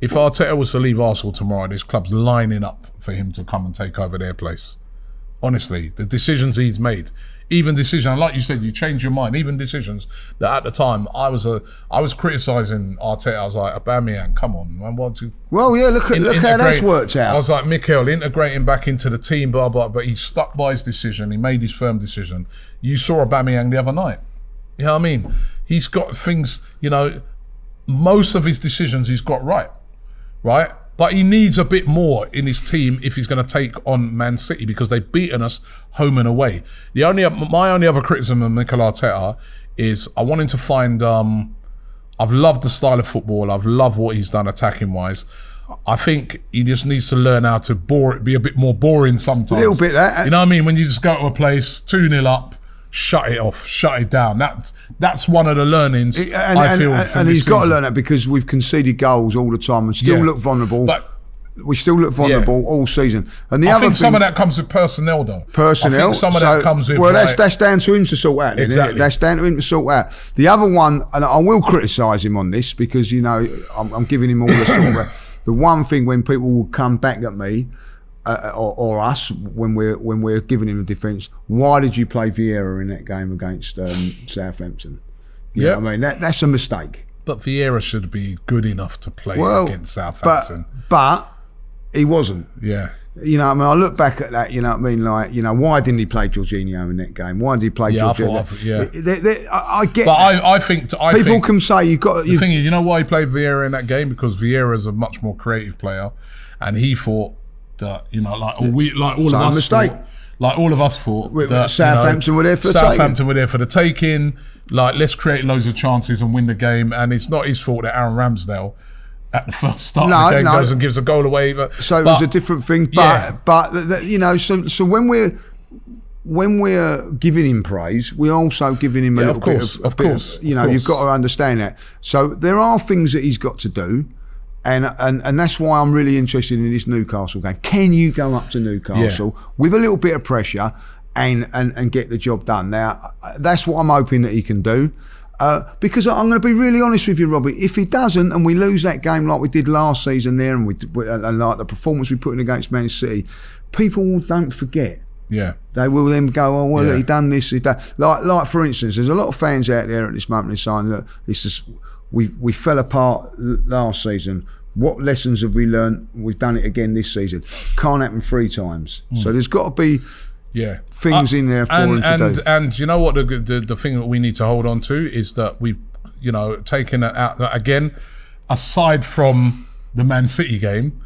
if Arteta was to leave Arsenal tomorrow, this club's lining up for him to come and take over their place. Honestly, the decisions he's made, even decisions, like you said, you change your mind, even decisions that at the time I was criticising Arteta. I was like, Aubameyang, come on, man, well, yeah, look how that's worked out. I was like, Mikel, integrate him back into the team, blah, blah, but he stuck by his decision. He made his firm decision. You saw Aubameyang the other night. You know what I mean? He's got things, you know, most of his decisions he's got right? But he needs a bit more in his team if he's going to take on Man City, because they've beaten us home and away. My only other criticism of Mikel Arteta is I want him to find... I've loved the style of football. I've loved what he's done attacking-wise. I think he just needs to learn how to be a bit more boring sometimes. A little bit that. You know what I mean? When you just go to a place, 2-0 up, shut it off, shut it down. That's one of the learnings I feel. And he's got to learn that, because we've conceded goals all the time and still look vulnerable. But we still look vulnerable all season. And I think some of that comes with personnel, though. Personnel. I think some of that comes with... Well, that's down to him to sort out. Exactly. That's down to him to sort out. The other one, and I will criticise him on this, because, you know, I'm giving him all the sort of... The one thing when people will come back at me, or us, when we're giving him a defence, why did you play Vieira in that game against Southampton? You know what I mean? That's a mistake. But Vieira should be good enough to play against Southampton. But he wasn't. Yeah. You know what I mean? I look back at that, you know what I mean? Like, you know, why didn't he play Jorginho in that game? Why did he play Jorginho? I get that. I think... People can say you've got... The thing is, you know why he played Vieira in that game? Because Vieira is a much more creative player, and he thought that, you know, all of us thought that Southampton were there for the taking. Southampton were there for the taking. Like, let's create loads of chances and win the game. And it's not his fault that Aaron Ramsdale, at the first start of the game, goes and gives a goal away. So it was a different thing. But you know, so when we're giving him praise, we're also giving him a little bit of course. You know, you've got to understand that. So there are things that he's got to do. And that's why I'm really interested in this Newcastle game. Can you go up to Newcastle with a little bit of pressure and get the job done? Now, that's what I'm hoping that he can do. Because I'm going to be really honest with you, Robbie. If he doesn't, and we lose that game like we did last season there, and like the performance we put in against Man City, people don't forget. Yeah, they will then go, oh well, he done this, he done. Like for instance, there's a lot of fans out there at this moment in time that it's just we fell apart last season. What lessons have we learned? We've done it again this season. Can't happen 3 times. So there's got to be things in there for him to do. And you know what, the thing that we need to hold on to is that taking it out again, aside from the Man City game,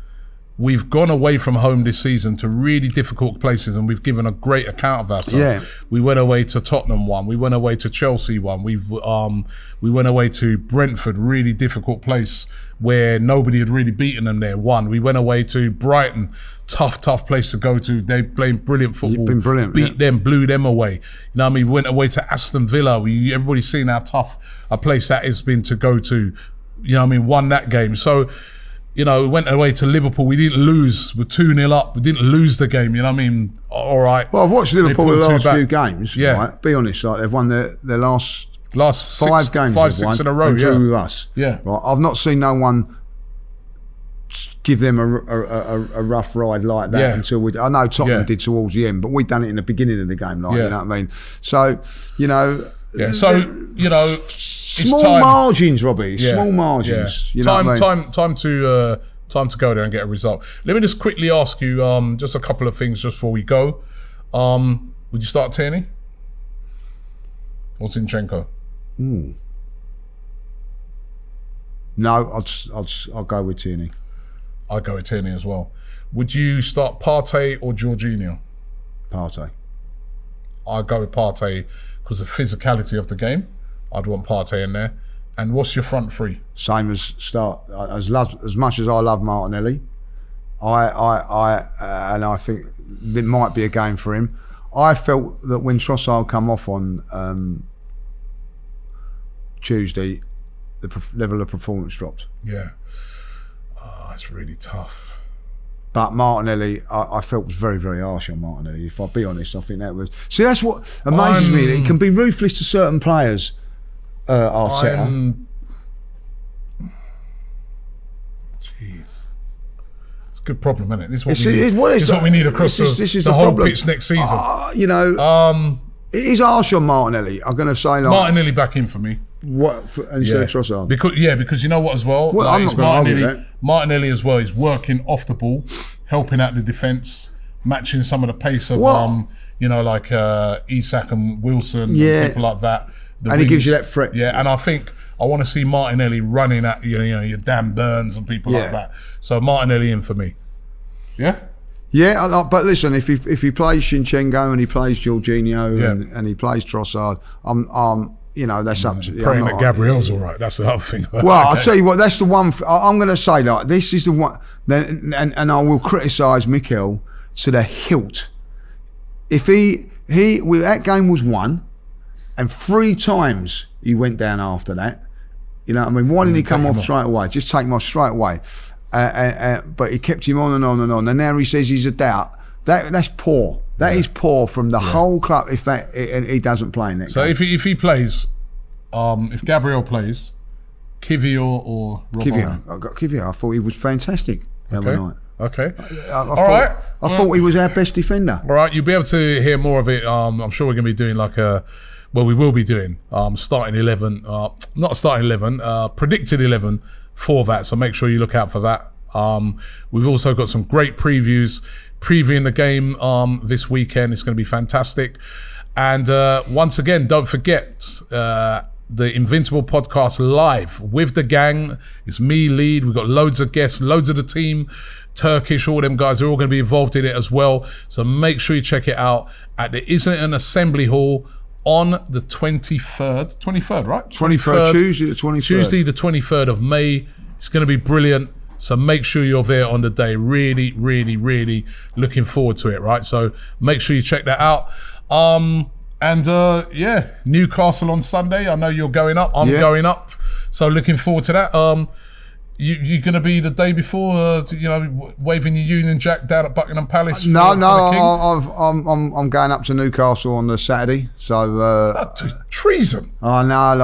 we've gone away from home this season to really difficult places, and we've given a great account of ourselves. Yeah. We went away to Tottenham one. We went away to Chelsea one. We went away to Brentford, really difficult place where nobody had really beaten them there. One. We went away to Brighton, tough place to go to. They played brilliant football. You've been brilliant. Beat them, blew them away. You know what I mean? We went away to Aston Villa. Everybody's seen how tough a place that has been to go to. You know what I mean? Won that game. So, we went away to Liverpool. We didn't lose. We're 2-0 up. We didn't lose the game. You know what I mean? All right. Well, I've watched Liverpool the last few games. Yeah. Right? Be honest, like they've won their last five games. 6 in a row. And drew with us. Yeah. Right? I've not seen no one give them a rough ride like that until we. I know Tottenham did towards the end, but we done it in the beginning of the game. You know what I mean? So Yeah. So small margins, Robbie. Small margins. Yeah. You know what I mean? Time to go there and get a result. Let me just quickly ask you just a couple of things just before we go. Would you start Tierney or Zinchenko? No, I'll go with Tierney. I'd go with Tierney as well. Would you start Partey or Jorginho? Partey. I'd go with Partey because of the physicality of the game. I'd want Partey in there. And what's your front three? Same as start. As much as I love Martinelli, I think it might be a game for him. I felt that when Trossard come off on Tuesday, the level of performance dropped. Yeah. It's really tough. But Martinelli, I felt was very, very harsh on Martinelli. If I'll be honest, I think that was. See, that's what amazes me. That he can be ruthless to certain players. Arteta. Jeez, it's a good problem, isn't it? This is what we need across the whole pitch next season. It is harsh on Martinelli. I'm going to say Martinelli back in for me. Instead of Trossard? Because you know what as well. Well, I'm not going to argue that. Martinelli as well is working off the ball, helping out the defence, matching some of the pace of like Isak and Wilson and people like that. And he gives you that threat. Yeah, and I think I want to see Martinelli running at your Dan Burns and people like that. So Martinelli in for me. Yeah. Yeah, but listen, if he plays Zinchenko and he plays Jorginho and he plays Trossard, that's up to praying that Gabriel's all right. That's the other thing. Well, I'll tell you what, that's the one. I'm going to say this is the one. Then and I will criticise Mikel to the hilt. If that game was won. And 3 times he went down after that. You know what I mean? Why didn't he come off straight away? Just take him off straight away. But he kept him on and on and on. And now he says he's a doubt. That's poor. That is poor from the whole club if he doesn't play in that game. So if he plays, if Gabriel plays, Kivior or Robben? I got Kivior. I thought he was fantastic the other night. Okay. I thought he was our best defender. All right. You'll be able to hear more of it. I'm sure we're going to be doing we will be doing starting 11, not starting 11, predicted 11 for that. So make sure you look out for that. We've also got some great previews, previewing the game this weekend. It's going to be fantastic. And once again, don't forget the Invincible podcast live with the gang. It's me, Lead. We've got loads of guests, loads of the team, Turkish, all them guys. They're all going to be involved in it as well. So make sure you check it out at the Islington Assembly Hall on the 23rd, right? 23rd, Tuesday the 23rd. Tuesday the 23rd of May. It's going to be brilliant. So make sure you're there on the day. Really, really, really looking forward to it, right? So make sure you check that out. Newcastle on Sunday. I know you're going up. I'm going up. So looking forward to that. You're going to be the day before, waving your Union Jack down at Buckingham Palace? I'm going up to Newcastle on the Saturday. So that's treason. I know.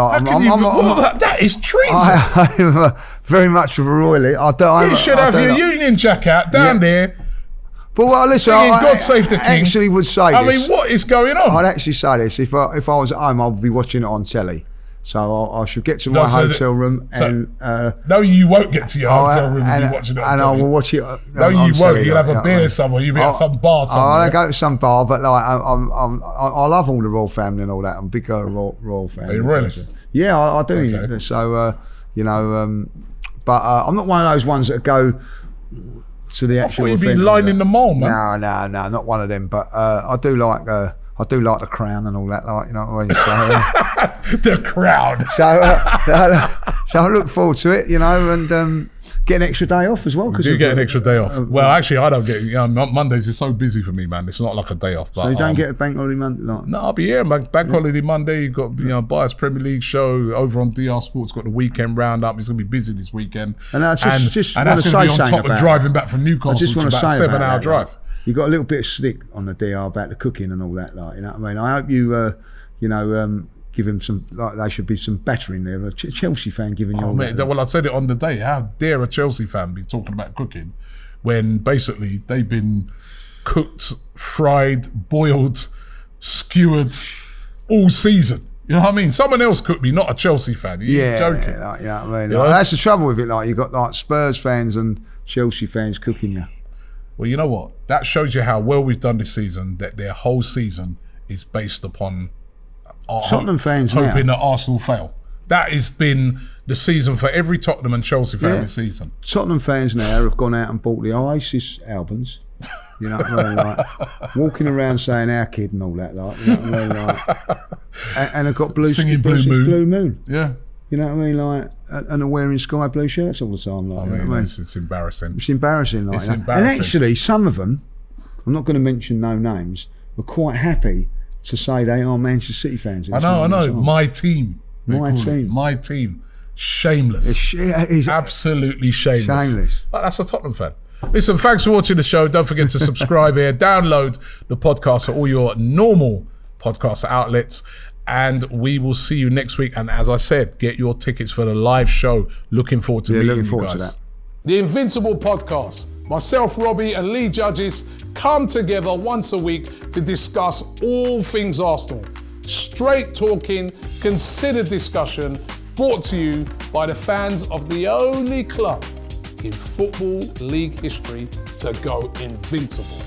That is treason. I'm very much of a royally. You should have your Union Jack out down there. But listen, God save the king. Actually, would say this. I mean, what is going on? I'd actually say this. If I was at home, I'd be watching it on telly. So I should get to my hotel room and... no, you won't get to your hotel room and be watching it on telly. I will watch it No, you won't. You'll have a beer somewhere. You'll be at some bar somewhere. I'll go to some bar, but I love all the royal family and all that. I'm a big royal family. Are you royalist? Yeah, I do. Okay. So, but I'm not one of those ones that go to the actual. I thought you'd be event. lining the mole, man. No, not one of them. But I do like the crown and all that. Like, you know what I mean? So, The crowd. so I look forward to it, and get an extra day off as well. You do get an extra day off. Well, actually, I don't get. Mondays is so busy for me, man. It's not like a day off. But, so you don't get a bank holiday Monday, like? No, I'll be here, man. Bank holiday Monday. You've got Bias Premier League show over on DR Sports. Got the weekend roundup. It's gonna be busy this weekend. And I just and want that's to gonna say be on top something of about driving back from Newcastle. I just want to about say a 7-hour about drive. Like, you got a little bit of stick on the DR about the cooking and all that, like, you know what I mean? I hope you, give him some, like, there should be some battering there. A Chelsea fan giving you all Mate, that. well, I said it on the day. How dare a Chelsea fan be talking about cooking when basically they've been cooked, fried, boiled, skewered all season? You know what I mean? Someone else cooked me, not a Chelsea fan. You're joking. Like, you know what I mean? Like, that's the trouble with it. Like, you got like Spurs fans and Chelsea fans cooking you. Well, you know what? That shows you how well we've done this season, that their whole season is based upon Tottenham fans hoping now. that Arsenal fail. That has been the season for every Tottenham and Chelsea fan this season. Tottenham fans now have gone out and bought the Oasis albums. You know what I mean? Like, walking around saying "our kid" and all that, like, you know what I mean? Like, and have got Singing Blue Moon. Yeah. You know what I mean? Like, and are wearing sky blue shirts all the time. Like, I mean, it's embarrassing. It's embarrassing. Like, It's that. embarrassing. And actually, some of them, I'm not going to mention no names, were quite happy to say they are Manchester City fans. I know. My team. My team. Shameless. It's Absolutely shameless. Shameless. That's a Tottenham fan. Listen, thanks for watching the show. Don't forget to subscribe here. Download the podcast at all your normal podcast outlets. And we will see you next week. And as I said, get your tickets for the live show. Looking forward to meeting you guys. To that. The Invincible podcast. Myself, Robbie, and Lee Judges come together once a week to discuss all things Arsenal. Straight talking, considered discussion, brought to you by the fans of the only club in Football League history to go invincible.